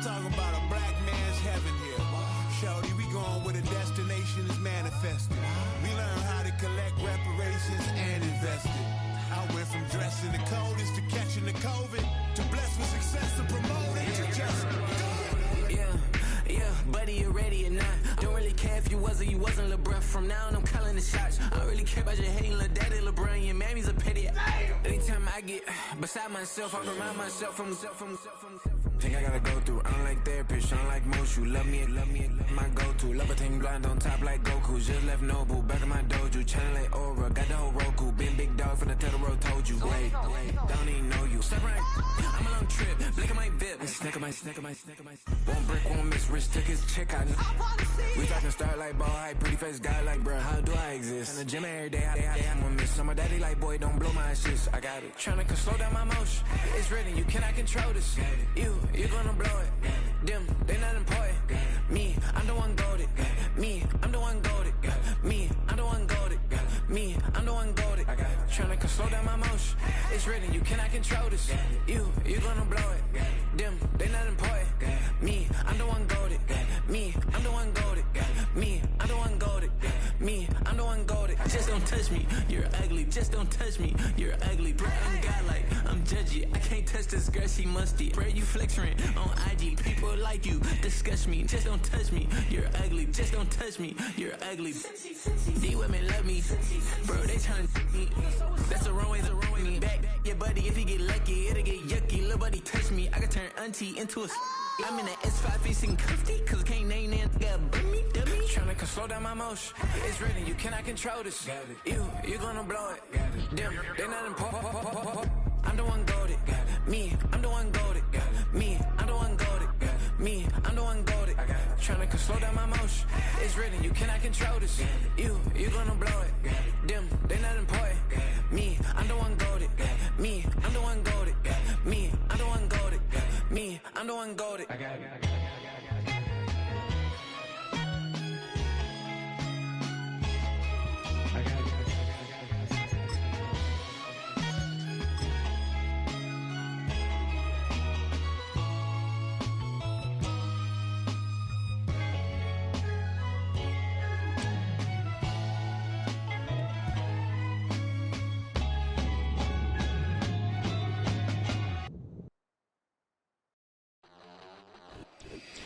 talking about a black man's heaven here. Shorty, we going where the destination is manifested. We learn how to collect reparations and invest it. I went from dressing the coldest to catching the COVID, to blessed with success to promote it, to just do it. Yeah, buddy, you ready or not? Don't really care if you was or you wasn't LeBron. From now on, I'm calling the shots. I don't really care about your hating little daddy LeBron. Your mammy's a pity. Anytime I get beside myself, I remind myself from. Think I gotta go through. I don't like therapists, I don't like most. You love me, my go-to. Love a thing blind on top like Goku. Just left Noble, back in my dojo. Channel like Aura, got the whole Roku. Been big dog from the Tether Road, told you. Wait, don't even know you. Step right, I'm a long trip. Blick of my VIP. Snack of my. One brick, one miss. Rich took his check out. We talking start like ball hype. Pretty face guy like, bruh, how do I exist? In the gym every day, I'm gonna miss. My daddy like, boy, don't blow my assist. I got it. Tryna slow down my motion. It's written, you cannot control this. You gonna blow it. Them, they not important. Me, I'm the one goated. Me, I'm the one goated. Me, I'm the one goated. Me, I'm the one goated. Tryna slow down my motion. It's written, you cannot control this. You gonna blow it. Them, they not important. Me, I'm the one goated. Me, I'm the one goated. Me, I'm the one goated. Me, I'm the one goated. Just don't touch me, you're ugly. Just don't touch me, you're ugly. Bro, I'm godlike, I'm judgy. I can't touch this girl, she musty. Bro, you flexing on IG. People like you disgust me. Just don't touch me, you're ugly. Just don't touch me, you're ugly. These women love me, bro, they tryna me. That's the wrong way, me. Back your buddy, if he get lucky, it'll get yucky. Little buddy touch me, I can turn auntie into a. I'm in the S5 facing comfy, cause I can't name that got dummy. Tryna slow down my motion. It's written, you cannot control this. You gonna blow it. Them, they not important. I'm the one goated. Me, I'm the one goated. Me, I'm the one goated. Me, I'm the one goated. Tryna slow down my motion. It's written, you cannot control this. You gonna blow it. Them, they not important. Me, I'm the one goated. Me, I'm the one goated. Me, I'm the one goated. Me, I'm the one goated.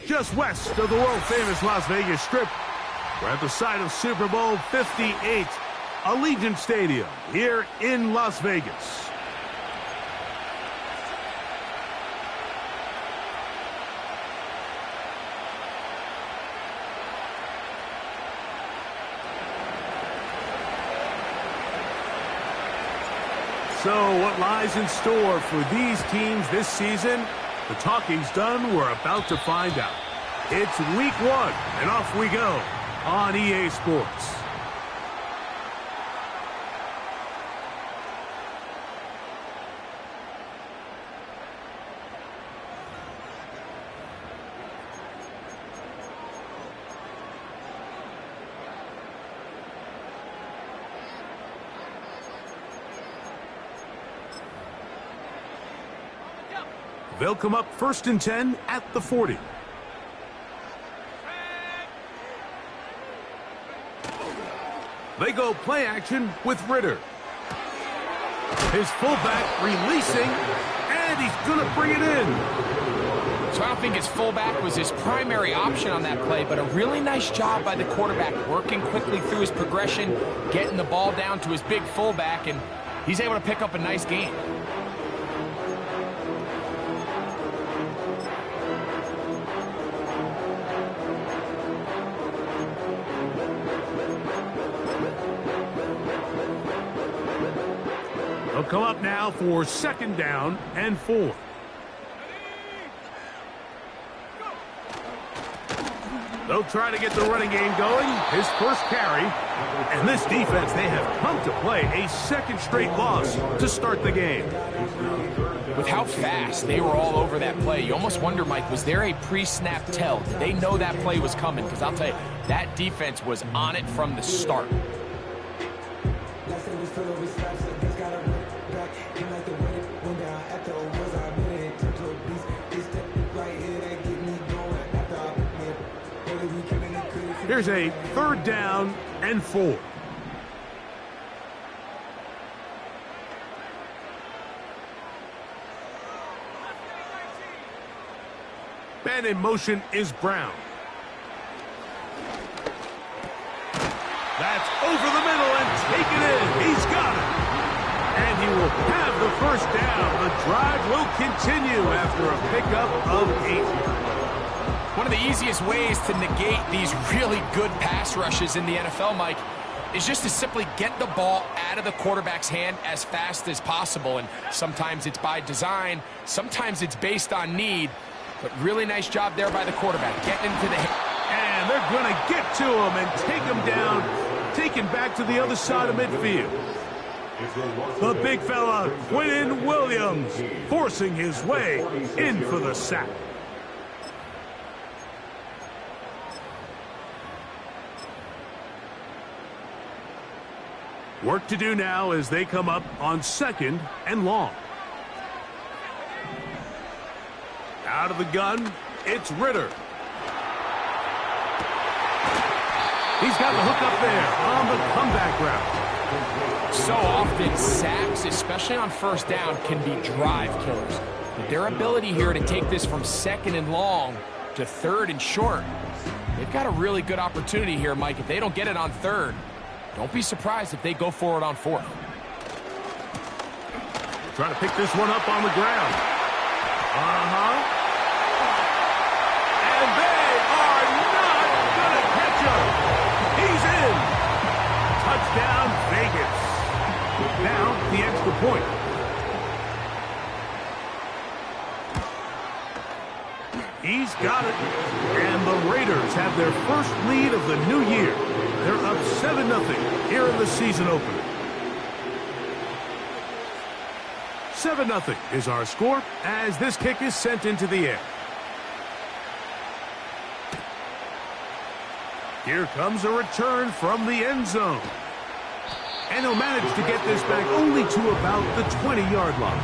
Just west of the world-famous Las Vegas Strip, we're at the site of Super Bowl 58, Allegiant Stadium, here in Las Vegas. So what lies in store for these teams this season? The talking's done, we're about to find out. It's week 1, and off we go on EA Sports. They'll come up 1st and 10 at the 40. They go play action with Ritter. His fullback releasing, and he's going to bring it in. So I don't think his fullback was his primary option on that play, but a really nice job by the quarterback working quickly through his progression, getting the ball down to his big fullback, and he's able to pick up a nice gain. They'll come up now for 2nd down and 4. They'll try to get the running game going. His first carry. And this defense, they have come to play a 2nd straight loss to start the game. With how fast they were all over that play, you almost wonder, Mike, was there a pre-snap tell? Did they know that play was coming? Because I'll tell you, that defense was on it from the start. Here's a 3rd down and 4. Man in motion is Brown. That's over the middle and taken in. He's got it. And he will have the 1st down. The drive will continue after a pickup of 8. One of the easiest ways to negate these really good pass rushes in the NFL, Mike, is just to simply get the ball out of the quarterback's hand as fast as possible. And sometimes it's by design, sometimes it's based on need. But really nice job there by the quarterback, getting into the... And they're going to get to him and take him down, taken back to the other side of midfield. The big fella, Quinn Williams, forcing his way in for the sack. Work to do now as they come up on 2nd and long. Out of the gun, it's Ritter. He's got the hook up there on the comeback route. So often, sacks, especially on 1st down, can be drive killers. But their ability here to take this from 2nd and long to 3rd and short, they've got a really good opportunity here, Mike. If they don't get it on 3rd, don't be surprised if they go for it on 4th. Trying to pick this one up on the ground. And they are not going to catch him. He's in. Touchdown, Vegas. Now, the extra point. He's got it. And the Raiders have their first lead of the new year. They're up 7-0 here in the season opener. 7-0 is our score as this kick is sent into the air. Here comes a return from the end zone. And he'll manage to get this back only to about the 20-yard line.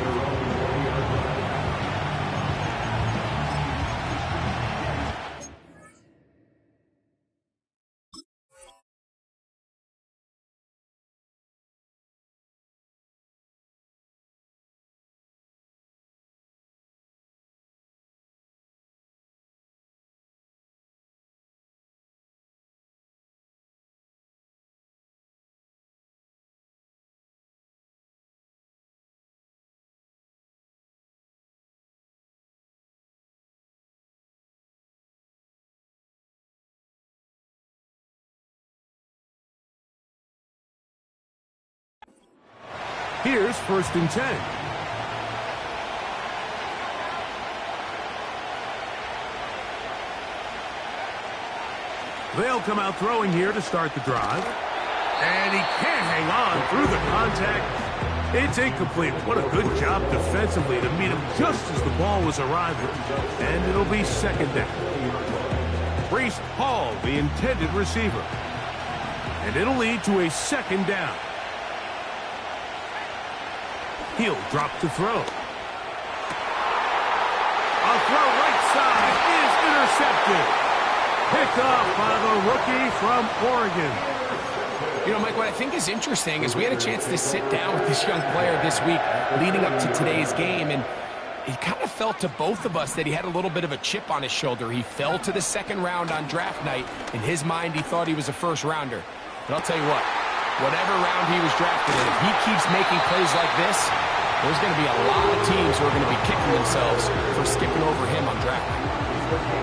Here's 1st and 10. They'll come out throwing here to start the drive. And he can't hang on through the contact. It's incomplete. What a good job defensively to meet him just as the ball was arriving. And it'll be 2nd down. Breece Hall, the intended receiver. And it'll lead to a 2nd down. He'll drop to throw. A throw right side is intercepted. Picked off by the rookie from Oregon. You know, Mike, what I think is interesting is we had a chance to sit down with this young player this week leading up to today's game, and it kind of felt to both of us that he had a little bit of a chip on his shoulder. He fell to the 2nd round on draft night. In his mind, he thought he was a 1st rounder. But I'll tell you what, whatever round he was drafted in, if he keeps making plays like this, there's going to be a lot of teams who are going to be kicking themselves for skipping over him on draft night.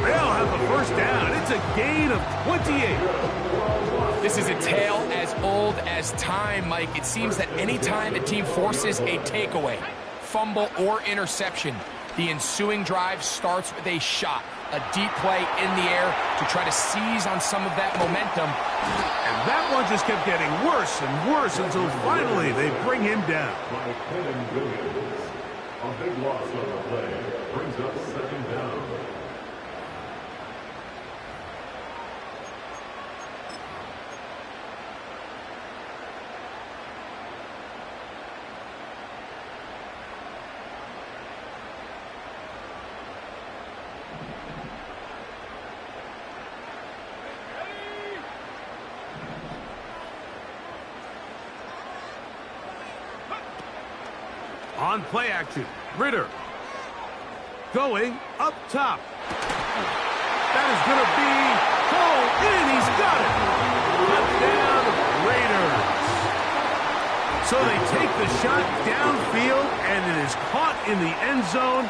They'll have a 1st down. It's a gain of 28. This is a tale as old as time, Mike. It seems that any time a team forces a takeaway, fumble, or interception, the ensuing drive starts with a shot, a deep play in the air to try to seize on some of that momentum. And that one just kept getting worse and worse until finally they bring him down. A big loss on the play brings up 2nd down. On play action, Ritter. Going up top. That is going to be pulled in. He's got it. Touchdown, Raiders. So they take the shot downfield, and it is caught in the end zone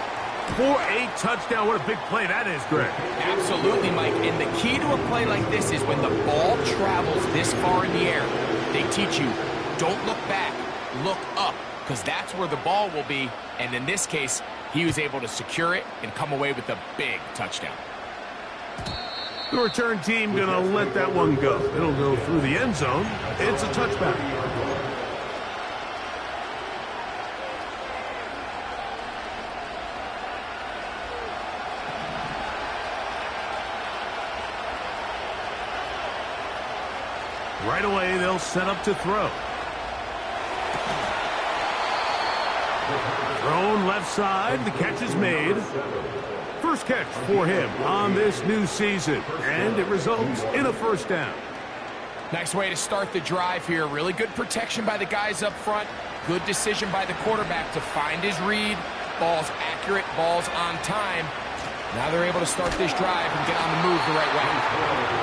for a touchdown. What a big play that is, Greg. Absolutely, Mike. And the key to a play like this is when the ball travels this far in the air, they teach you, don't look back, look up, because that's where the ball will be. And in this case, he was able to secure it and come away with a big touchdown. The return team going to let that one go. It'll go through the end zone. It's a touchback. Right away, they'll set up to throw. Thrown left side. The catch is made. First catch for him on this new season, and it results in a first down. Nice way to start the drive here. Really good protection by the guys up front. Good decision by the quarterback to find his read. Ball's accurate, ball's on time. Now they're able to start this drive and get on the move the right way.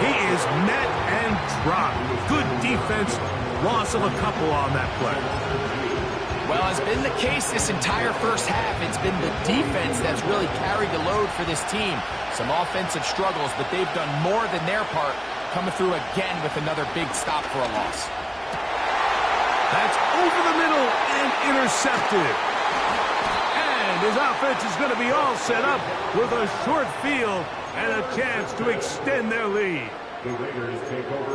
He is met and dropped. Good defense. Loss of a couple on that play. Well, as been the case this entire first half, it's been the defense that's really carried the load for this team. Some offensive struggles, but they've done more than their part, coming through again with another big stop for a loss. That's over the middle and intercepted. And his offense is going to be all set up with a short field and a chance to extend their lead.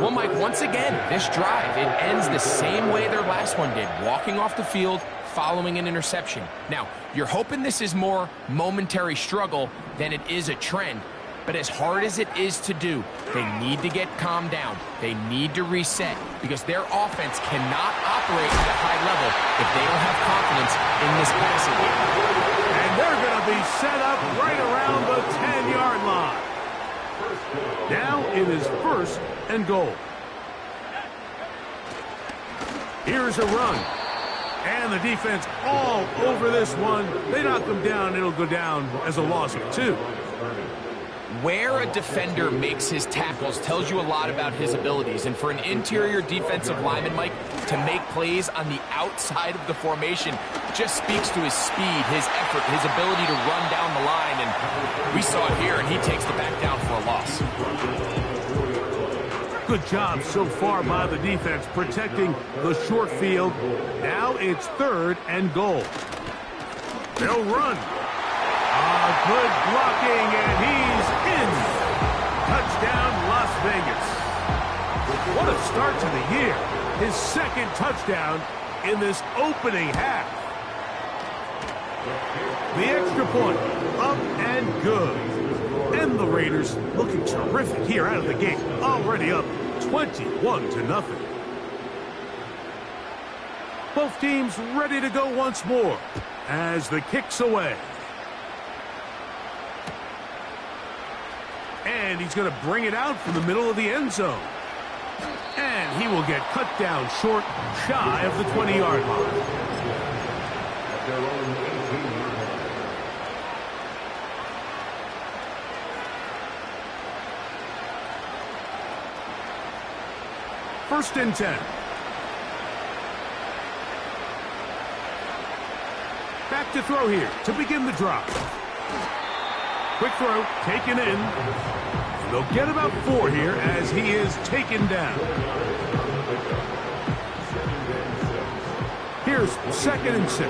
Well, Mike, once again, this drive, it ends the same way their last one did, walking off the field, following an interception. Now, you're hoping this is more momentary struggle than it is a trend, but as hard as it is to do, they need to get calmed down. They need to reset because their offense cannot operate at a high level if they don't have confidence in this passing game. And they're going to be set up right around the 10-yard line. Now it is first and goal. Here's a run. And the defense all over this one. They knock them down. It'll go down as a loss of 2. Where a defender makes his tackles tells you a lot about his abilities. And for an interior defensive lineman, Mike, to make plays on the outside of the formation just speaks to his speed, his effort, his ability to run down the line. And we saw it here, and he takes the back down for a loss. Good job so far by the defense protecting the short field. Now it's third and goal. They'll run. Good blocking, and he's in. Touchdown, Las Vegas. What a start to the year. His second touchdown in this opening half. The extra point, up and good. And the Raiders looking terrific here out of the gate. Already up 21-0. Both teams ready to go once more as the kick's away. And he's going to bring it out from the middle of the end zone. And he will get cut down short, shy of the 20-yard line. First and 10. Back to throw here to begin the drop. Quick throw, taken in. And they'll get about 4 here as he is taken down. Here's 2nd and 6.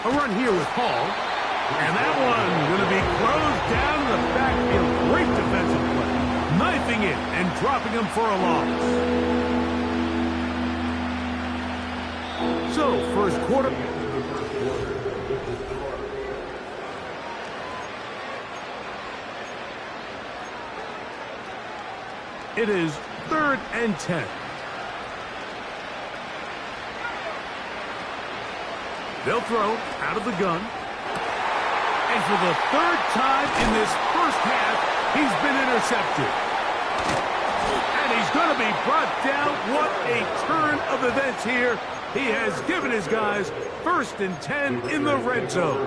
A run here with Hall. And that one going to be closed down in the backfield. Great defensive play. Knifing it and dropping him for a loss. So, first quarter. It is 3rd and 10. They'll throw out of the gun. And for the 3rd time in this first half, he's been intercepted. And he he's going to be brought down. What a turn of events here. He has given his guys 1st and 10 in the red zone.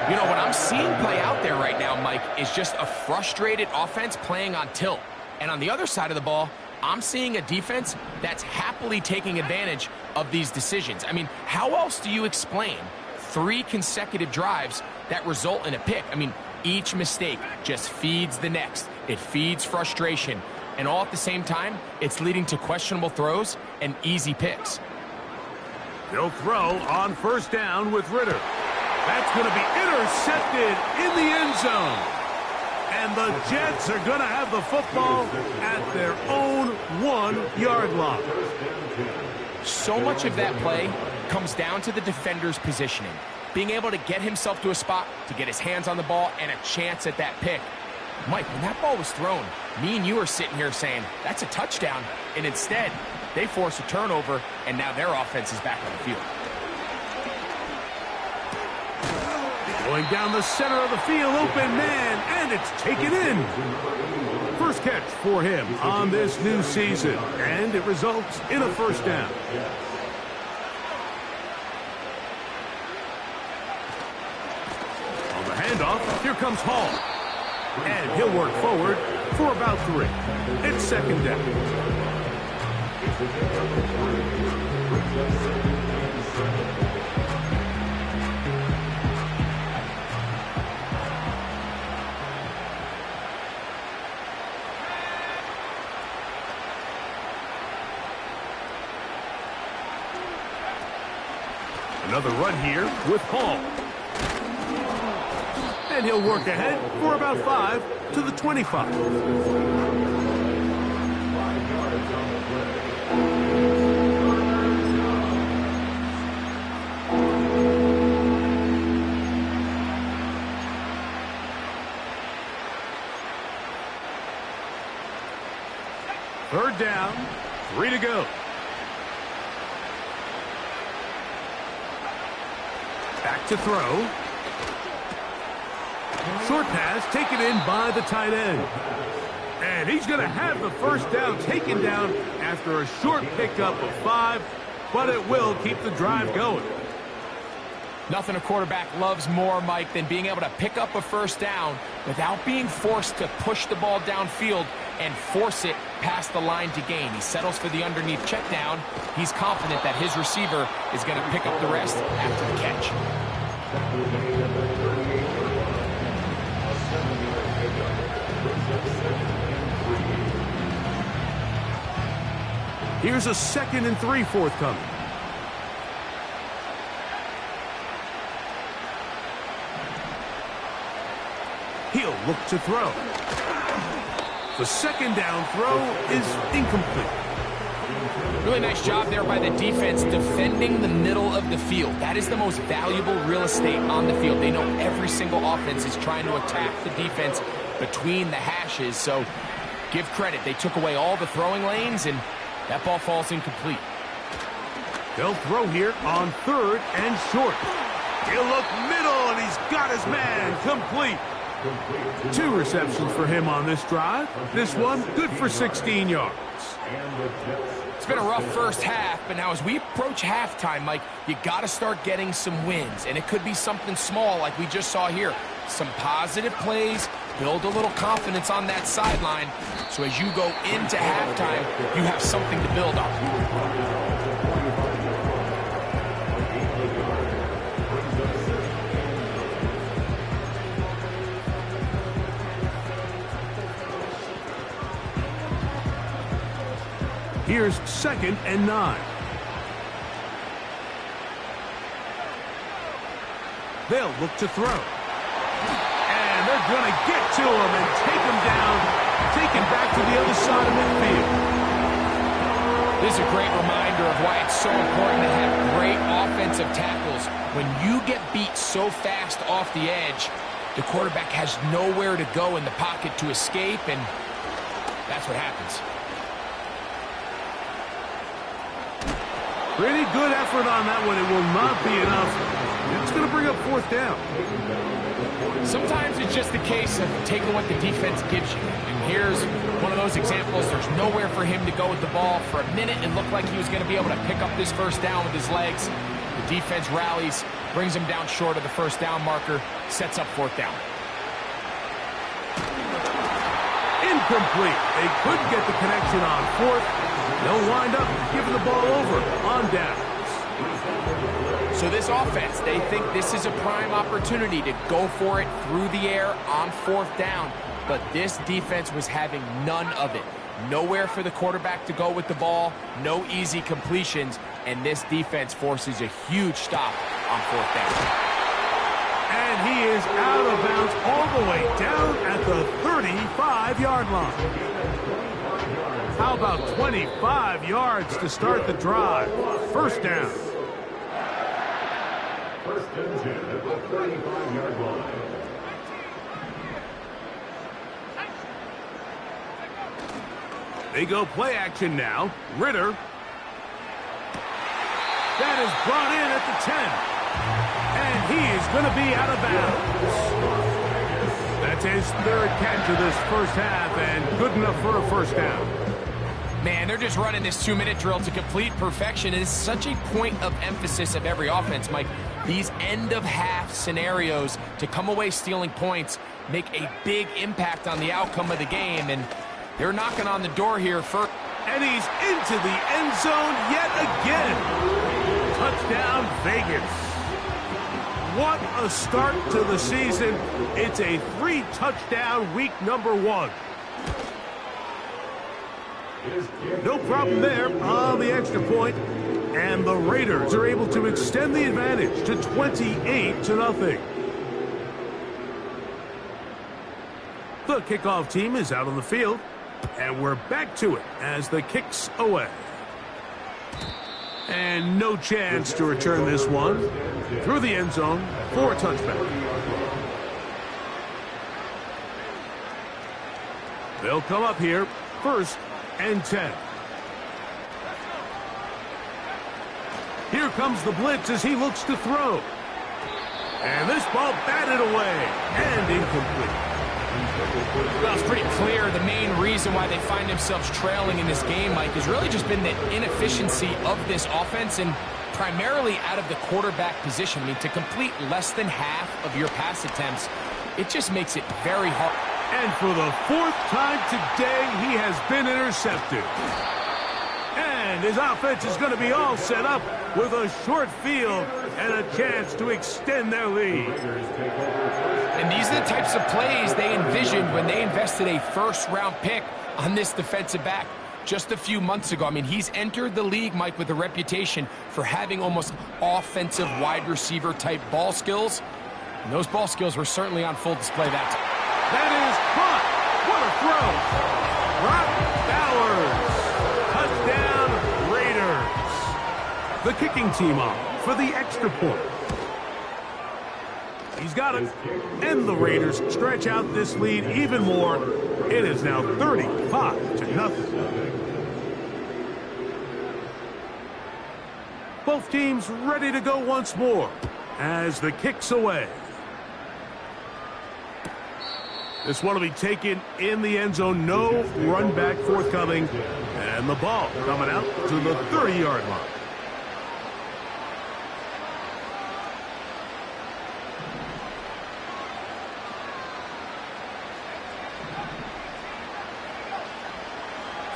You know, what I'm seeing play out there right now, Mike, is just a frustrated offense playing on tilt. And on the other side of the ball, I'm seeing a defense that's happily taking advantage of these decisions. I mean, how else do you explain 3 consecutive drives that result in a pick? I mean, each mistake just feeds the next. It feeds frustration. And all at the same time, it's leading to questionable throws and easy picks. They'll throw on 1st down with Ritter. That's going to be intercepted in the end zone. And the Jets are going to have the football at their own 1-yard line. So much of that play comes down to the defender's positioning. Being able to get himself to a spot, to get his hands on the ball, and a chance at that pick. Mike, when that ball was thrown, me and you are sitting here saying, that's a touchdown. And instead, they force a turnover, and now their offense is back on the field. Going down the center of the field, open man, and it's taken in. First catch for him on this new season, and it results in a 1st down. On the handoff, here comes Hall. And he'll work forward for about 3. It's 2nd down. Another run here with Hall. And he'll work ahead for about 5 to the 25. Third down, 3 to go. Back to throw. Short pass taken in by the tight end. And he's going to have the 1st down taken down after a short pickup of 5, but it will keep the drive going. Nothing a quarterback loves more, Mike, than being able to pick up a 1st down without being forced to push the ball downfield and force it past the line to gain. He settles for the underneath check down. He's confident that his receiver is going to pick up the rest after the catch. Here's a 2nd and 3 forthcoming. He'll look to throw. The 2nd down throw is incomplete. Really nice job there by the defense defending the middle of the field. That is the most valuable real estate on the field. They know every single offense is trying to attack the defense between the hashes. So give credit. They took away all the throwing lanes, and that ball falls incomplete. They'll throw here on 3rd and short. He'll look middle, and he's got his man complete. 2 receptions for him on this drive. This one good for 16 yards. It's been a rough first half, but now as we approach halftime, Mike, you got to start getting some wins. And it could be something small like we just saw here. Some positive plays, build a little confidence on that sideline. So as you go into halftime, you have something to build on. Here's 2nd and 9. They'll look to throw. And they're going to get to him and take him down, take him back to the other side of midfield. This is a great reminder of why it's so important to have great offensive tackles. When you get beat so fast off the edge, the quarterback has nowhere to go in the pocket to escape, and that's what happens. Pretty good effort on that one. It will not be enough. It's going to bring up fourth down. Sometimes it's just a case of taking what the defense gives you. And here's one of those examples. There's nowhere for him to go with the ball. For a minute, it looked like he was going to be able to pick up this first down with his legs. The defense rallies, brings him down short of the first down marker, sets up fourth down. Incomplete. They couldn't get the connection on fourth. They'll wind up giving the ball over on downs. So this offense, they think this is a prime opportunity to go for it through the air on fourth down. But this defense was having none of it. Nowhere for the quarterback to go with the ball, no easy completions, and this defense forces a huge stop on fourth down. And he is out of bounds all the way down at the 35-yard line. How about 25 yards to start the drive? First down. First and 10 at the 35-yard line. They go play action now. Ritter. That is brought in at the 10. And he is going to be out of bounds. That's his third catch of this first half and good enough for a first down. Man, they're just running this 2-minute drill to complete perfection. It is such a point of emphasis of every offense, Mike. These end-of-half scenarios to come away stealing points make a big impact on the outcome of the game, and they're knocking on the door here first. And he's into the end zone yet again. Touchdown, Vegas. What a start to the season. It's a 3-touchdown week number 1. No problem there on the extra point, and the Raiders are able to extend the advantage to 28-0. The kickoff team is out on the field, and we're back to it as the kick's away. And no chance to return this one through the end zone for a touchback. They'll come up here first and 10. Here comes the blitz as he looks to throw. And this ball batted away and incomplete. Well, it's pretty clear the main reason why they find themselves trailing in this game, Mike, has really just been the inefficiency of this offense and primarily out of the quarterback position. I mean, to complete less than half of your pass attempts, it just makes it very hard. And for the 4th time today, he has been intercepted. And his offense is going to be all set up with a short field and a chance to extend their lead. And these are the types of plays they envisioned when they invested a first-round pick on this defensive back just a few months ago. I mean, he's entered the league, Mike, with a reputation for having almost offensive wide receiver type ball skills. And those ball skills were certainly on full display that time. That is caught. What a throw. Brock Bowers. Touchdown, Raiders. The kicking team on for the extra point. He's got it. And the Raiders stretch out this lead even more. It is now 35-0. Both teams ready to go once more as the kick's away. This one will be taken in the end zone. No run back forthcoming. And the ball coming out to the 30-yard line.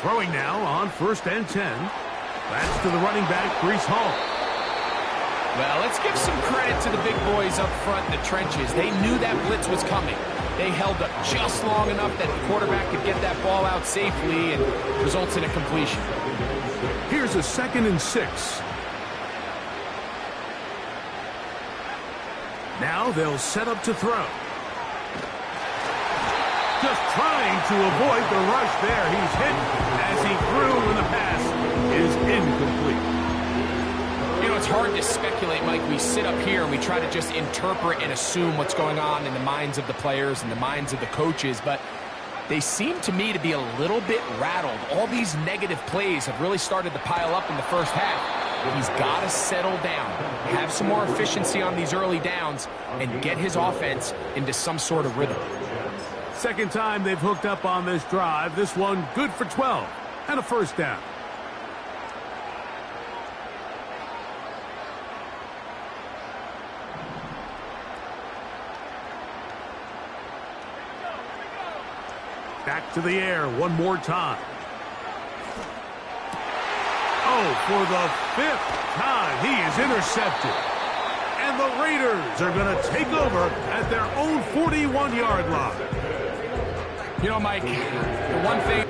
Throwing now on 1st and 10. That's to the running back, Breece Hall. Well, let's give some credit to the big boys up front in the trenches. They knew that blitz was coming. They held up just long enough that the quarterback could get that ball out safely and results in a completion. Here's a 2nd and 6. Now they'll set up to throw. Just trying to avoid the rush there. He's hit as he threw when the pass is incomplete. You know, it's hard to speculate, Mike. We sit up here and we try to just interpret and assume what's going on in the minds of the players and the minds of the coaches, but they seem to me to be a little bit rattled. All these negative plays have really started to pile up in the first half. He's got to settle down, have some more efficiency on these early downs, and get his offense into some sort of rhythm. Second time they've hooked up on this drive. This one good for 12 and a first down. Back to the air one more time. Oh, for the 5th time, he is intercepted. And the Raiders are going to take over at their own 41-yard line. You know, Mike, the one thing...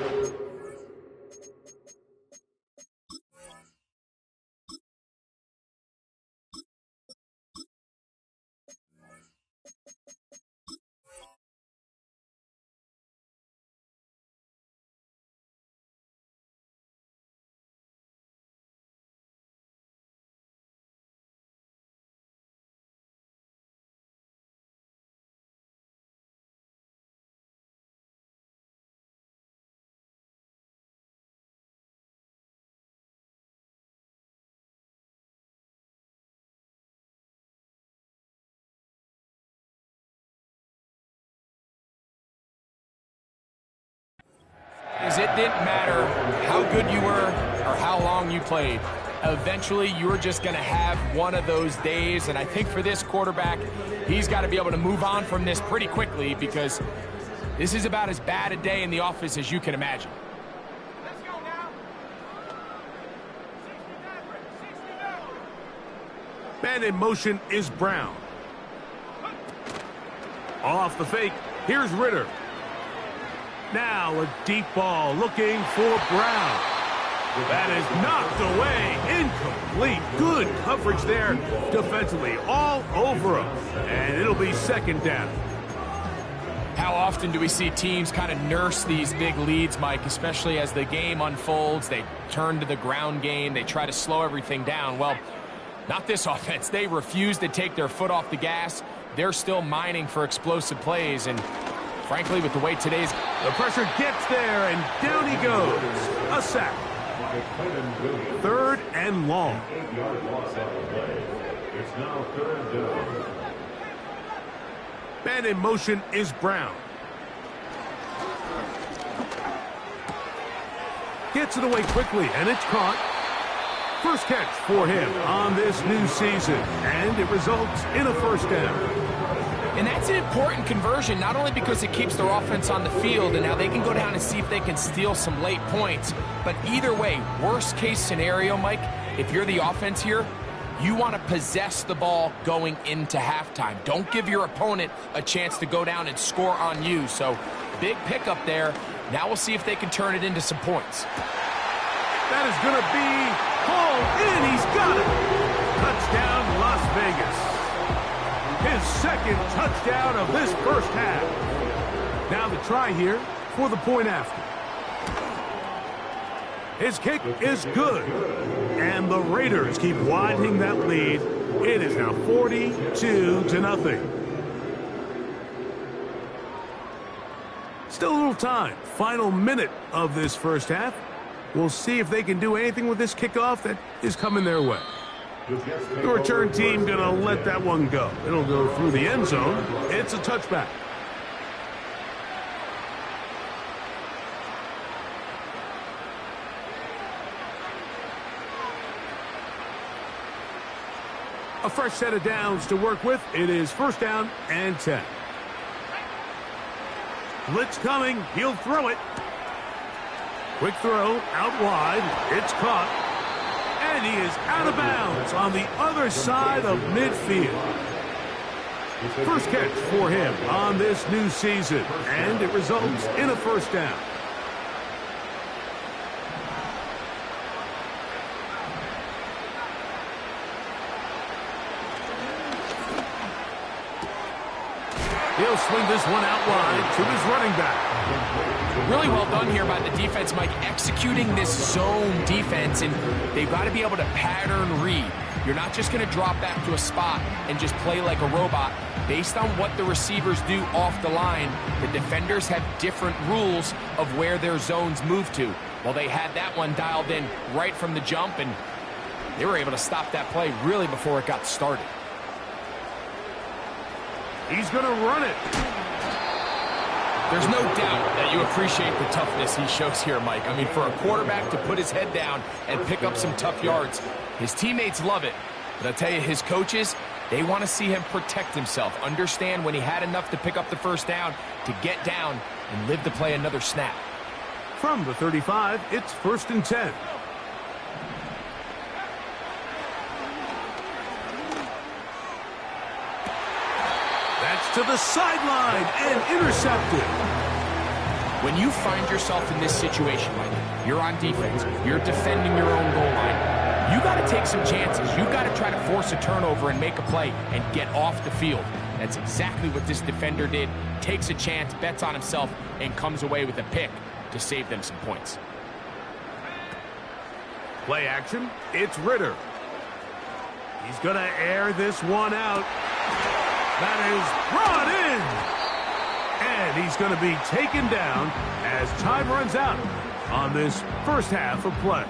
It didn't matter how good you were or how long you played. Eventually, you're just going to have one of those days, and I think for this quarterback, he's got to be able to move on from this pretty quickly because this is about as bad a day in the office as you can imagine. Man in motion is Brown. Off the fake, here's Ritter. Now a deep ball looking for Brown. That is knocked away. Incomplete. Good coverage there defensively. All over him. And it'll be second down. How often do we see teams kind of nurse these big leads, Mike, especially as the game unfolds? They turn to the ground game. They try to slow everything down. Well, not this offense. They refuse to take their foot off the gas. They're still mining for explosive plays. And frankly, with the way today's... The pressure gets there, and down he goes. A sack. 3rd and long. 8-yard loss on the play. It's now 3rd down. Man in motion is Brown. Gets it away quickly, and it's caught. First catch for him on this new season, and it results in a first down. And that's an important conversion, not only because it keeps their offense on the field, and now they can go down and see if they can steal some late points. But either way, worst case scenario, Mike, if you're the offense here, you want to possess the ball going into halftime. Don't give your opponent a chance to go down and score on you. So big pickup there. Now we'll see if they can turn it into some points. That is going to be hauled in. He's got it. Touchdown, Las Vegas. His second touchdown of this first half. Now the try here for the point after. His kick is good. And the Raiders keep widening that lead. It is now 42-0. Still a little time. Final minute of this first half. We'll see if they can do anything with this kickoff that is coming their way. The return team going to let that one go. It'll go through the end zone. It's a touchback. A fresh set of downs to work with. It is first down and 10. Blitz coming. He'll throw it. Quick throw out wide. It's caught. And he is out of bounds on the other side of midfield. First catch for him on this new season, and it results in a first down. He'll swing this one out wide to his running back. Really well done here by the defense, Mike, executing this zone defense, and they've got to be able to pattern read. You're not just going to drop back to a spot and just play like a robot. Based on what the receivers do off the line, the defenders have different rules of where their zones move to. Well, they had that one dialed in right from the jump, and They were able to stop that play really before it got started. He's going to run it. There's no doubt that you appreciate the toughness he shows here, Mike. I mean, for a quarterback to put his head down and pick up some tough yards, his teammates love it. But I'll tell you, his coaches, they want to see him protect himself, understand when he had enough to pick up the first down, to get down and live to play another snap. From the 35, it's 1st and 10. That's to the sideline and intercepted. When you find yourself in this situation, Mike, you're on defense, you're defending your own goal line, you got to take some chances. You got to try to force a turnover and make a play and get off the field. That's exactly what this defender did. Takes a chance, bets on himself, and comes away with a pick to save them some points. Play action, it's Ritter. He's going to air this one out. That is brought in. And he's going to be taken down as time runs out on this first half of play.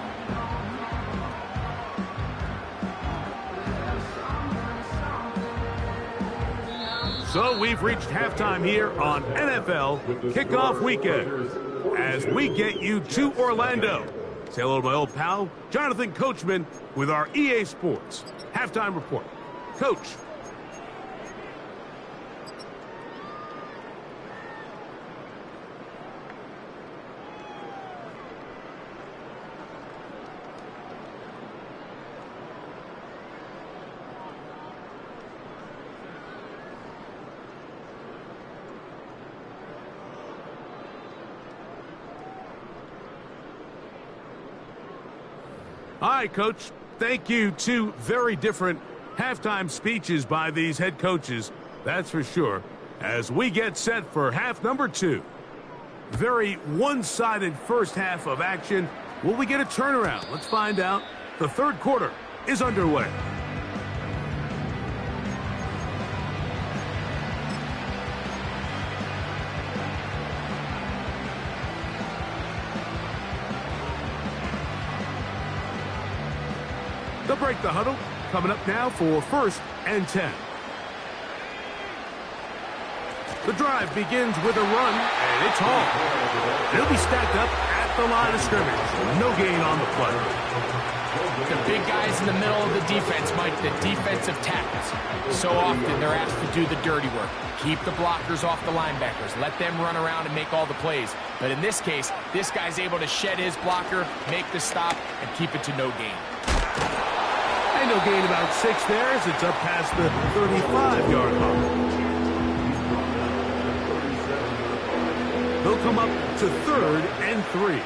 So we've reached halftime here on NFL Kickoff Weekend as we get you to Orlando. Say hello to my old pal, Jonathan Coachman, with our EA Sports Halftime Report. Coach. All right, Coach. Thank you. Two very different halftime speeches by these head coaches, that's for sure, as we get set for half number 2. Very one-sided first half of action. Will we get a turnaround? Let's find out. The third quarter is underway. They'll break the huddle. Coming up now for 1st and 10. The drive begins with a run, and it's Hall. They'll be stacked up at the line of scrimmage. No gain on the play. The big guys in the middle of the defense, Mike, the defensive tackles. So often they're asked to do the dirty work. Keep the blockers off the linebackers. Let them run around and make all the plays. But in this case, this guy's able to shed his blocker, make the stop, and keep it to no gain. And no gain about 6 there as it's up past the 35-yard line. They'll come up to 3rd and 3.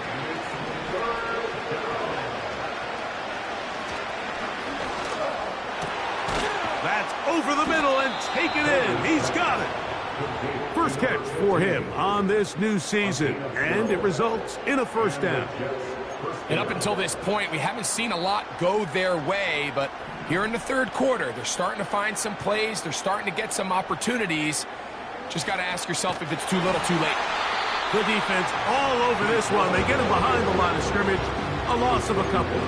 That's over the middle and taken in. He's got it. First catch for him on this new season, and it results in a first down. And up until this point, we haven't seen a lot go their way, but here in the third quarter, they're starting to find some plays. They're starting to get some opportunities. Just got to ask yourself if it's too little, too late. The defense all over this one. They get him behind the line of scrimmage. A loss of a couple.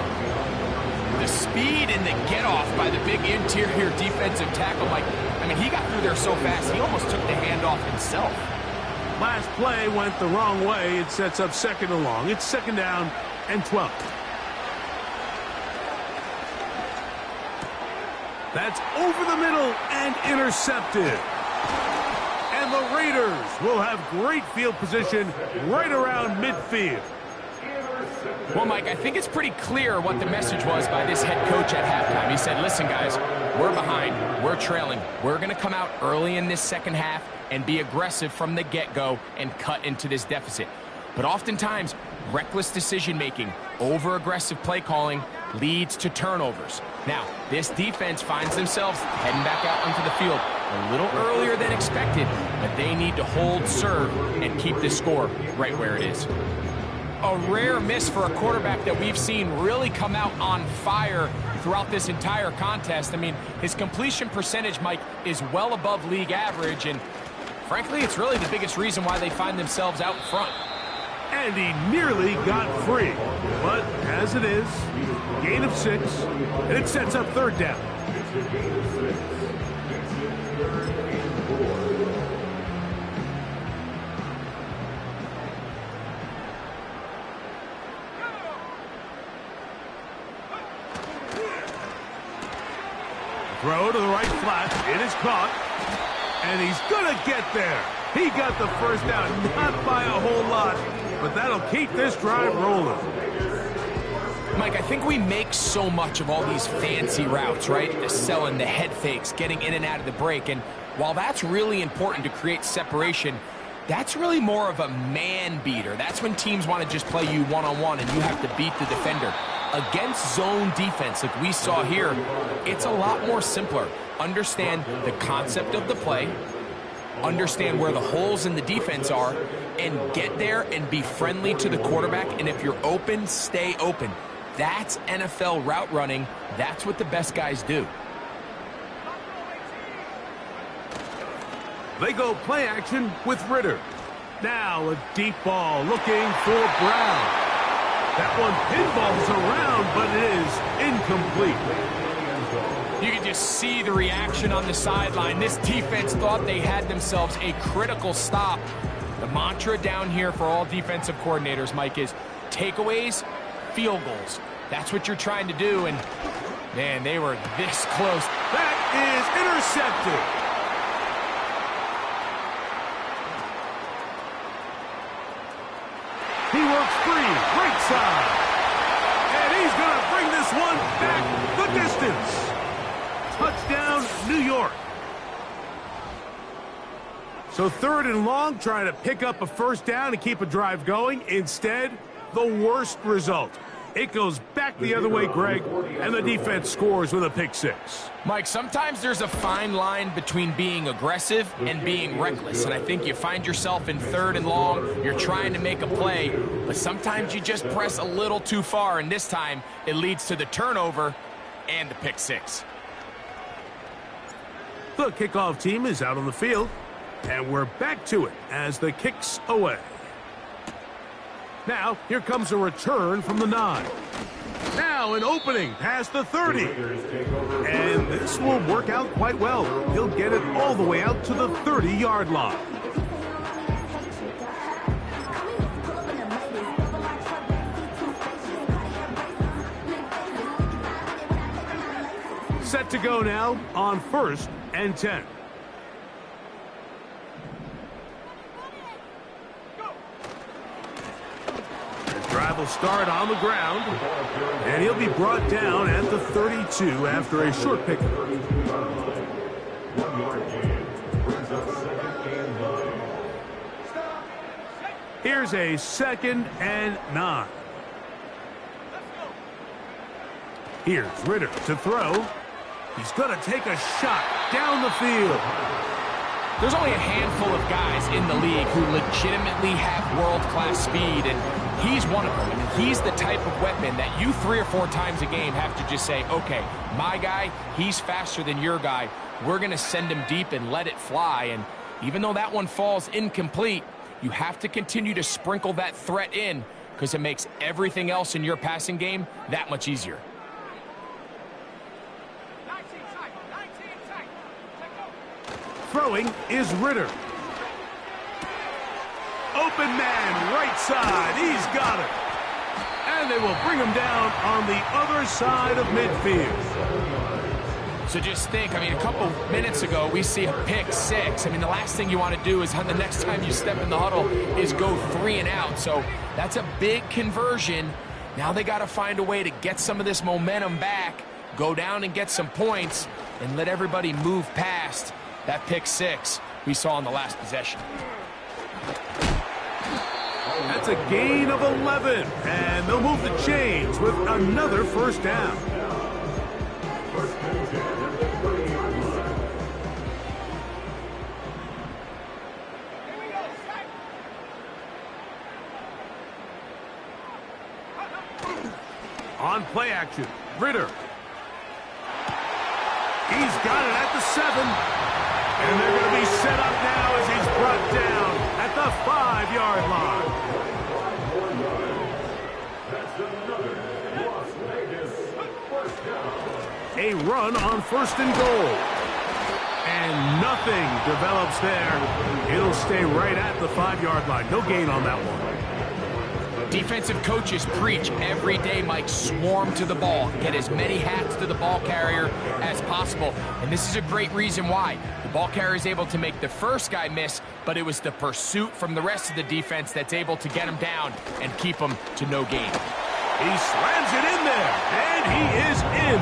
The speed and the get-off by the big interior defensive tackle, Mike. I mean, he got through there so fast, he almost took the handoff himself. Last play went the wrong way. It sets up 2nd and long. It's 2nd down and 12. That's over the middle and intercepted. And the Raiders will have great field position right around midfield. Well, Mike, I think it's pretty clear what the message was by this head coach at halftime. He said, listen, guys, we're behind, we're trailing. We're going to come out early in this second half and be aggressive from the get-go and cut into this deficit. But oftentimes, reckless decision-making, over-aggressive play calling leads to turnovers. Now, this defense finds themselves heading back out onto the field a little earlier than expected, but they need to hold serve and keep this score right where it is. A rare miss for a quarterback that we've seen really come out on fire throughout this entire contest. I mean, his completion percentage, Mike, is well above league average, and frankly, it's really the biggest reason why they find themselves out front. And he nearly got free. But as it is, gain of 6, and it sets up third down. It's a gain of 6. It's a third and 4. Throw to the right flat. It is caught. And he's going to get there. He got the first down, not by a whole lot, but that'll keep this drive rolling. Mike, I think we make so much of all these fancy routes, right? The selling, the head fakes, getting in and out of the break. And while that's really important to create separation, that's really more of a man beater. That's when teams want to just play you one-on-one and you have to beat the defender. Against zone defense like we saw here, it's a lot more simpler. Understand the concept of the play, understand where the holes in the defense are, and get there and be friendly to the quarterback. And if you're open, stay open. That's NFL route running. That's what the best guys do. They go play action with Ritter. Now a deep ball looking for Brown. That one pinballs around, but it is incomplete. You can just see the reaction on the sideline. This defense thought they had themselves a critical stop. The mantra down here for all defensive coordinators, Mike, is takeaways, field goals. That's what you're trying to do, and, man, they were this close. That is intercepted. He works free, right side. And he's going to bring this one back the distance. Touchdown, New York. So 3rd and long, trying to pick up a first down and keep a drive going. Instead, the worst result. It goes back the other way, Greg, and the defense scores with a pick 6. Mike, sometimes there's a fine line between being aggressive and being reckless, and I think you find yourself in 3rd and long, you're trying to make a play, but sometimes you just press a little too far, and this time it leads to the turnover and the pick 6. The kickoff team is out on the field, and we're back to it as the kick's away. Now, here comes a return from the 9. Now an opening past the 30. And this will work out quite well. He'll get it all the way out to the 30-yard line. Set to go now on 1st and 10. Drive will start on the ground, and he'll be brought down at the 32 after a short pickup. 1 yard gain brings up 2nd and 9. Here's a 2nd and 9. Here's Ritter to throw. He's going to take a shot down the field. There's only a handful of guys in the league who legitimately have world-class speed, and he's one of them. I mean, he's the type of weapon that you 3 or 4 times a game have to just say, okay, my guy, he's faster than your guy. We're going to send him deep and let it fly. And even though that one falls incomplete, you have to continue to sprinkle that threat in because it makes everything else in your passing game that much easier. Throwing is Ritter. Open man, right side. He's got it. And they will bring him down on the other side of midfield. So just think, I mean, a couple minutes ago, we see a pick 6. I mean, the last thing you want to do is the next time you step in the huddle is go 3 and out. So that's a big conversion. Now they got to find a way to get some of this momentum back, go down and get some points, and let everybody move past that pick 6 we saw in the last possession. That's a gain of 11, and they'll move the chains with another first down. On play action, Ritter. He's got it at the 7. And they're going to be set up now as he's brought down at the 5-yard line. That's another Las Vegas A run on 1st and goal. And nothing develops there. It'll stay right at the 5-yard line. No gain on that one. Defensive coaches preach every day, Mike, swarm to the ball. Get as many hats to the ball carrier as possible. And this is a great reason why. The ball carrier is able to make the first guy miss, but it was the pursuit from the rest of the defense that's able to get him down and keep him to no gain. He slams it in there, and he is in.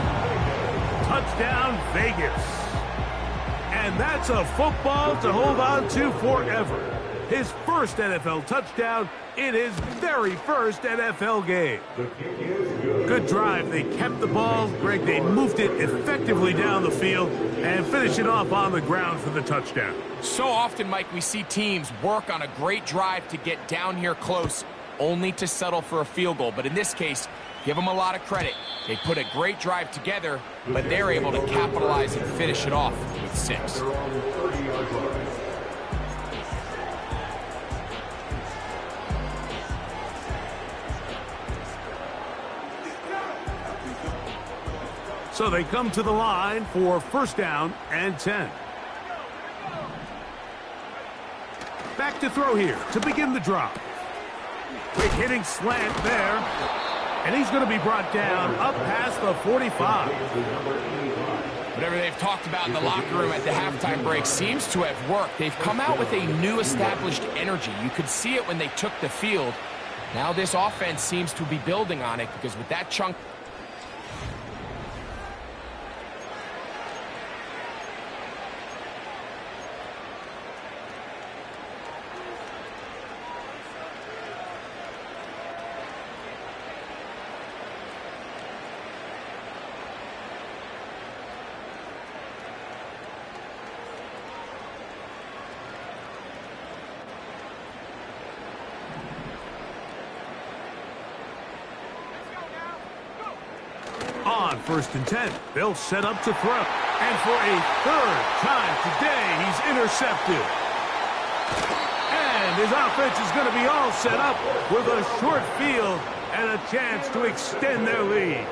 Touchdown, Vegas. And that's a football to hold on to forever. His first NFL touchdown in his very first NFL game. Good drive. They kept the ball. Greg, they moved it effectively down the field and finished it off on the ground for the touchdown. So often, Mike, we see teams work on a great drive to get down here close, only to settle for a field goal. But in this case, give them a lot of credit. They put a great drive together, but they're able to capitalize and finish it off with 6. So they come to the line for 1st down and 10. Back to throw here to begin the drop. Quick hitting slant there. And he's going to be brought down up past the 45. Whatever they've talked about in the locker room at the halftime break seems to have worked. They've come out with a new established energy. You could see it when they took the field. Now this offense seems to be building on it because with that chunk... On 1st and 10, they'll set up to throw. And for a 3rd time today, he's intercepted. And his offense is going to be all set up with a short field and a chance to extend their lead.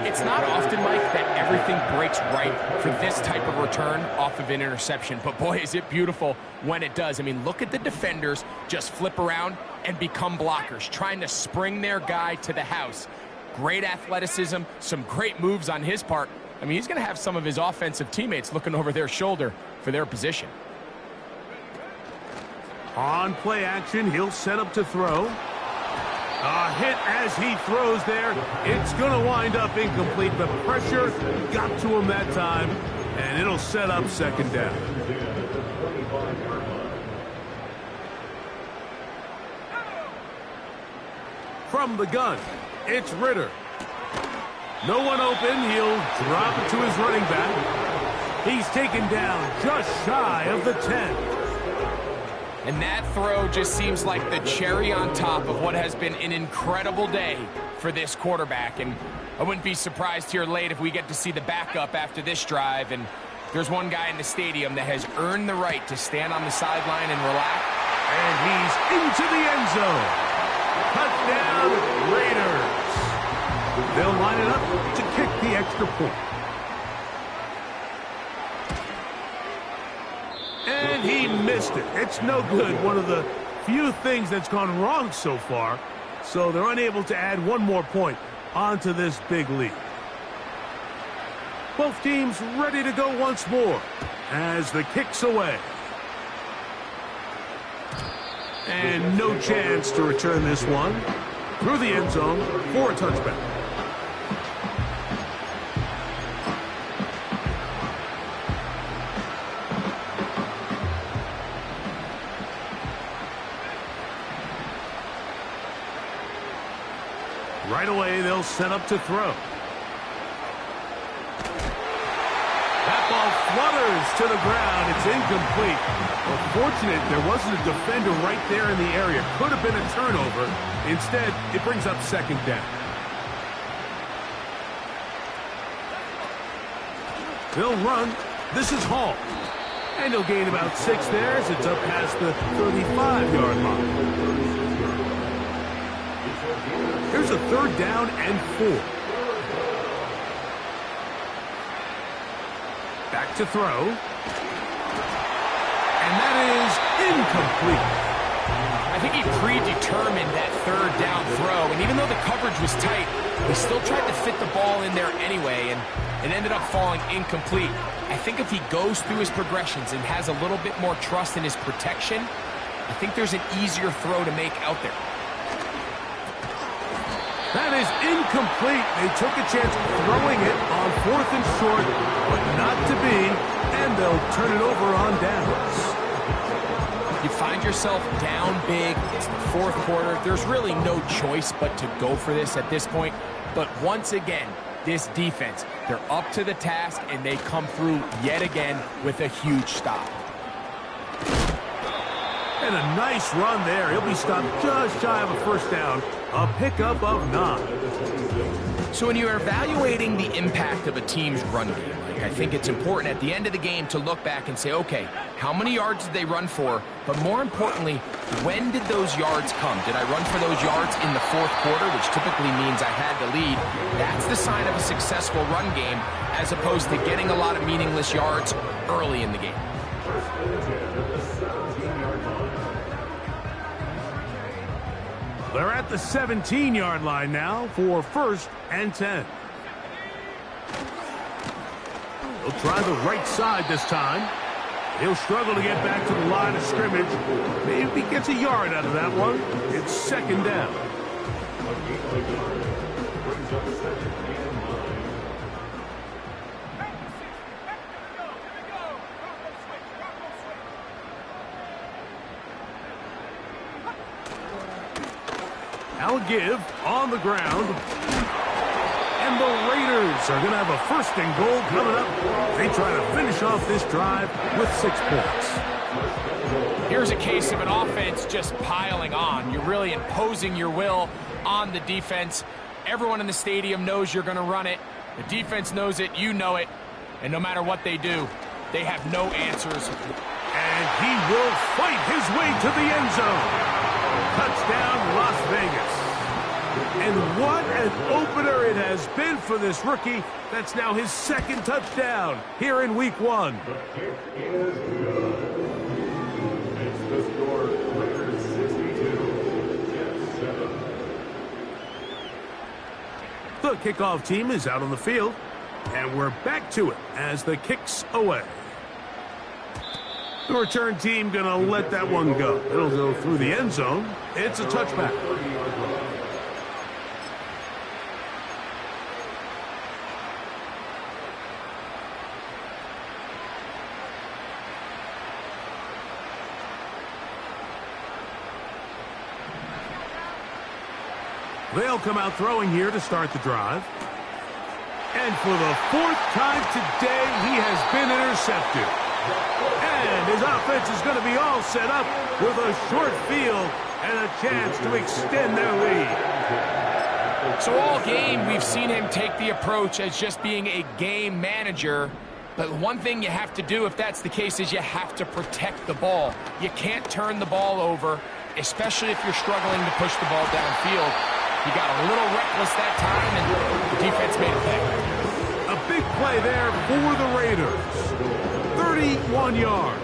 It's not often, Mike, that everything breaks right for this type of return off of an interception. But boy, is it beautiful when it does. I mean, look at the defenders just flip around and become blockers, trying to spring their guy to the house. Great athleticism, some great moves on his part. I mean, he's going to have some of his offensive teammates looking over their shoulder for their position. On play action, he'll set up to throw. A hit as he throws there. It's going to wind up incomplete. The pressure got to him that time, and it'll set up 2nd down. From the gun, it's Ritter. No one open. He'll drop it to his running back. He's taken down just shy of the 10. And that throw just seems like the cherry on top of what has been an incredible day for this quarterback. And I wouldn't be surprised here late if we get to see the backup after this drive. And there's one guy in the stadium that has earned the right to stand on the sideline and relax. And he's into the end zone. Touchdown, Raiders. They'll line it up to kick the extra point. And he missed it. It's no good. One of the few things that's gone wrong so far. So they're unable to add one more point onto this big lead. Both teams ready to go once more as the kick's away. And no chance to return this one through the end zone for a touchback. Right away, they'll set up to throw. That ball flutters to the ground. It's incomplete. Well, fortunate there wasn't a defender right there in the area. Could have been a turnover. Instead, it brings up 2nd down. They'll run. This is Hall. And he'll gain about 6 there as it's up past the 35-yard line. Here's a 3rd down and 4. to throw. And that is incomplete. I think he predetermined that third down throw, and even though the coverage was tight, he still tried to fit the ball in there anyway, and it ended up falling incomplete. I think if he goes through his progressions and has a little bit more trust in his protection, I think there's an easier throw to make out there. That is incomplete. They took a chance throwing it on 4th and short, but not to be, and they'll turn it over on downs. You find yourself down big. It's the 4th quarter. There's really no choice but to go for this at this point. But once again, this defense, they're up to the task, and they come through yet again with a huge stop. And a nice run there. He'll be stopped just shy of a first down. A pickup of 9. So when you're evaluating the impact of a team's run game, I think it's important at the end of the game to look back and say, okay, how many yards did they run for? But more importantly, when did those yards come? Did I run for those yards in the 4th quarter, which typically means I had the lead? That's the sign of a successful run game, as opposed to getting a lot of meaningless yards early in the game. They're at the 17-yard line now for 1st and 10. He'll try the right side this time. He'll struggle to get back to the line of scrimmage. Maybe he gets a yard out of that one. It's 2nd down. Now a give on the ground. And the Raiders are going to have a 1st and goal coming up. They try to finish off this drive with 6 points. Here's a case of an offense just piling on. You're really imposing your will on the defense. Everyone in the stadium knows you're going to run it. The defense knows it, you know it. And no matter what they do, they have no answers. And he will fight his way to the end zone. Touchdown, Las Vegas. And what an opener it has been for this rookie. That's now his 2nd touchdown here in Week 1. The kick is good. It's the score, Raiders 62, Jets 7. The kickoff team is out on the field, and we're back to it as the kick's away. The return team going to let that one go. It'll go through the end zone. It's a touchback. They'll come out throwing here to start the drive. And for the 4th time today, he has been intercepted. And his offense is going to be all set up with a short field and a chance to extend their lead. So all game, we've seen him take the approach as just being a game manager. But one thing you have to do, if that's the case, is you have to protect the ball. You can't turn the ball over, especially if you're struggling to push the ball downfield. He got a little reckless that time, and the defense made a play. A big play there for the Raiders. 31 yards.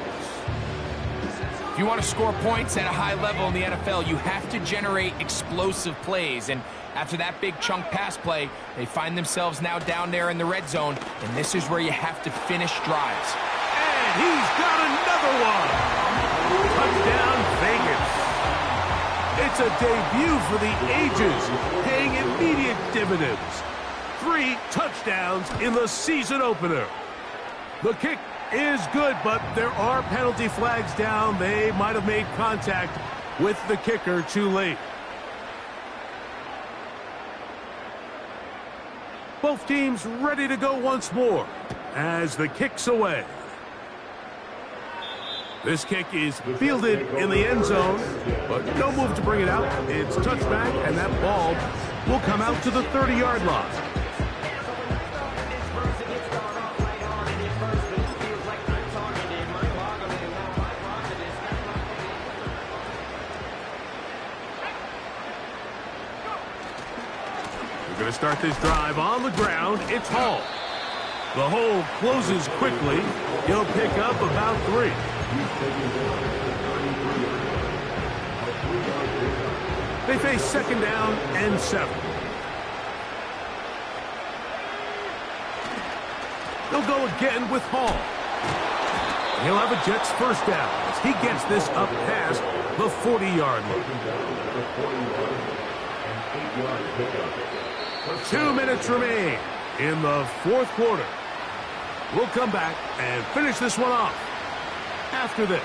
If you want to score points at a high level in the NFL, you have to generate explosive plays. And after that big chunk pass play, they find themselves now down there in the red zone, and this is where you have to finish drives. And he's got another one. Touchdown, Vegas. It's a debut for the ages, paying immediate dividends. 3 touchdowns in the season opener. The kick is good, but there are penalty flags down. They might have made contact with the kicker too late. Both teams ready to go once more as the kick's away. This kick is fielded in the end zone, but no move to bring it out. It's touchback, and that ball will come out to the 30-yard line. We're going to start this drive on the ground. It's Hall. The hole closes quickly. He'll pick up about 3. They face 2nd down and 7. They'll go again with Hall. He'll have a Jets first down as he gets this up past the 40-yard line. 2 minutes remain in the 4th quarter. We'll come back and finish this one off after this.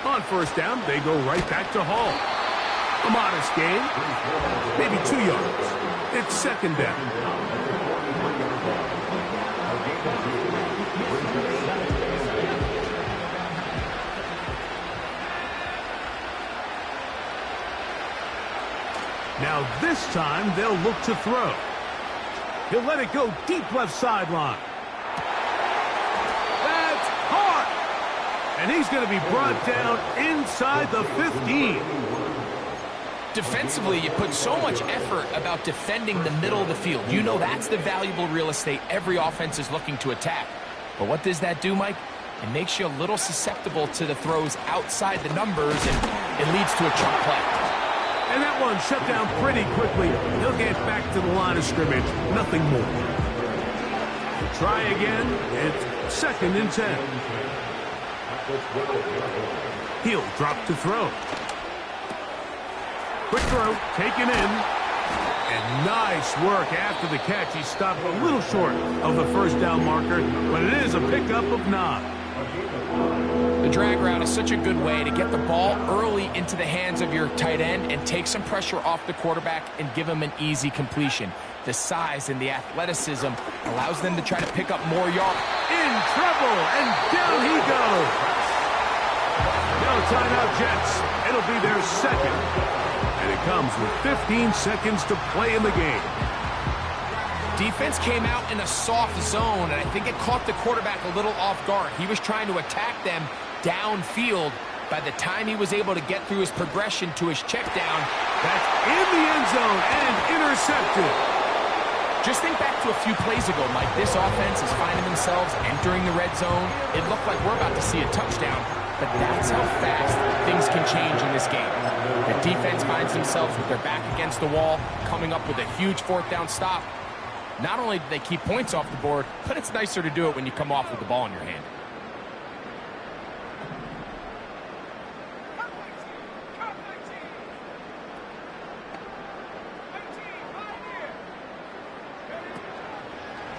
On first down, they go right back to Hall. A modest gain, maybe 2 yards. It's 2nd down. Now this time they'll look to throw. He'll let it go deep left sideline. That's hard. And he's going to be brought down inside the 15. Defensively, you put so much effort about defending the middle of the field. You know that's the valuable real estate every offense is looking to attack. But what does that do, Mike? It makes you a little susceptible to the throws outside the numbers, and it leads to a chunk play. And that one shut down pretty quickly. He'll get back to the line of scrimmage. Nothing more. Try again. It's 2nd and 10. He'll drop to throw. Quick throw, taken in. And nice work after the catch. He stopped a little short of the first down marker, but it is a pickup of 9. The drag route is such a good way to get the ball early into the hands of your tight end and take some pressure off the quarterback and give him an easy completion. The size and the athleticism allows them to try to pick up more yards. In trouble, and down he goes. No timeout, Jets. It'll be their 2nd. And it comes with 15 seconds to play in the game. Defense came out in a soft zone, and I think it caught the quarterback a little off guard. He was trying to attack them downfield. By the time he was able to get through his progression to his check down, that's in the end zone and intercepted. Just think back to a few plays ago, Mike. This offense is finding themselves entering the red zone. It looked like we're about to see a touchdown, but that's how fast things can change in this game. The defense finds themselves with their back against the wall, coming up with a huge 4th down stop. Not only do they keep points off the board, but it's nicer to do it when you come off with the ball in your hand.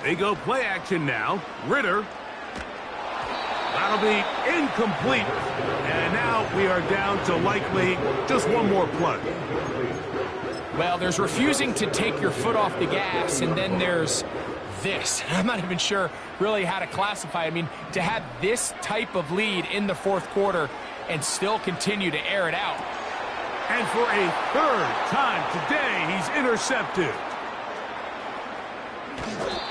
They go play action now. Ritter. That'll be incomplete. And now we are down to likely just one more play. Well, there's refusing to take your foot off the gas, and then there's this. I'm not even sure really how to classify it. I mean, to have this type of lead in the 4th quarter and still continue to air it out. And for a 3rd time today, he's intercepted.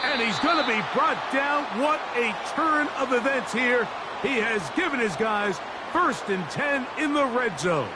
And he's going to be brought down. What a turn of events here. He has given his guys 1st and 10 in the red zone.